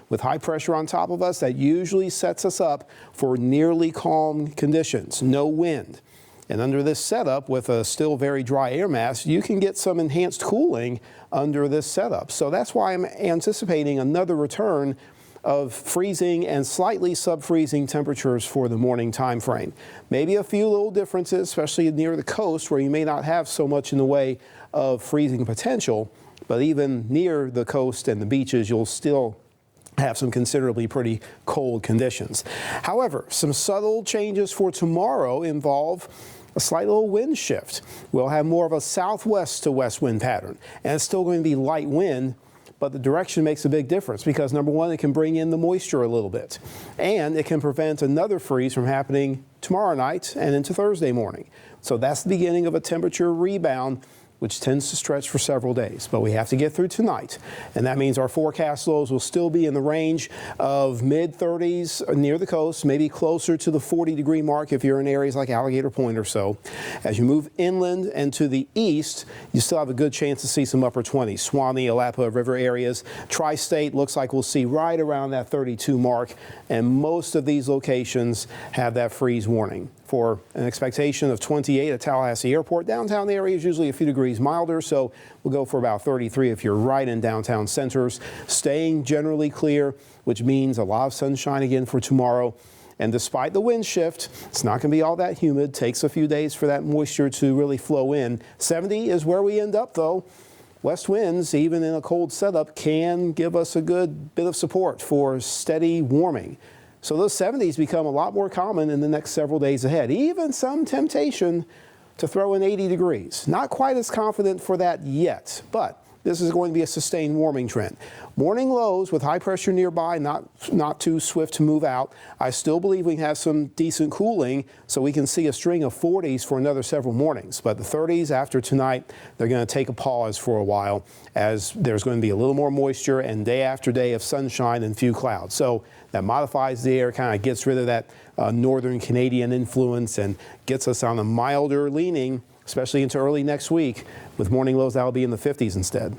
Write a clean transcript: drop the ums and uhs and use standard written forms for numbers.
with high pressure on top of us, that usually sets us up for nearly calm conditions, no wind. And under this setup, with a still very dry air mass, you can get some enhanced cooling under this setup. So that's why I'm anticipating another return of freezing and slightly sub-freezing temperatures for the morning time frame. Maybe a few little differences, especially near the coast where you may not have so much in the way of freezing potential, but even near the coast and the beaches, you'll still have some considerably pretty cold conditions. However, some subtle changes for tomorrow involve a slight little wind shift. We'll have more of a southwest to west wind pattern, and it's still going to be light wind, but the direction makes a big difference because, number one, it can bring in the moisture a little bit, and it can prevent another freeze from happening tomorrow night and into Thursday morning. So that's the beginning of a temperature rebound, which tends to stretch for several days. But we have to get through tonight, and that means our forecast lows will still be in the range of mid-30s near the coast, maybe closer to the 40-degree mark if you're in areas like Alligator Point or so. As you move inland and to the east, you still have a good chance to see some upper 20s. Suwannee, Alapa River areas. Tri-State looks like we'll see right around that 32 mark, and most of these locations have that freeze warning. For an expectation of 28 at Tallahassee Airport. Downtown area is usually a few degrees milder, so we'll go for about 33 if you're right in downtown centers. Staying generally clear, which means a lot of sunshine again for tomorrow. And despite the wind shift, it's not going to be all that humid. Takes a few days for that moisture to really flow in. 70 is where we end up, though. West winds, even in a cold setup, can give us a good bit of support for steady warming. So those 70s become a lot more common in the next several days ahead. Even some temptation to throw in 80 degrees. Not quite as confident for that yet, but this is going to be a sustained warming trend. Morning lows with high pressure nearby, not too swift to move out. I still believe we have some decent cooling, so we can see a string of 40s for another several mornings. But the 30s after tonight, they're going to take a pause for a while as there's going to be a little more moisture and day after day of sunshine and few clouds. So that modifies the air, kind of gets rid of that northern Canadian influence and gets us on a milder leaning, especially into early next week. With morning lows, that'll be in the 50s instead.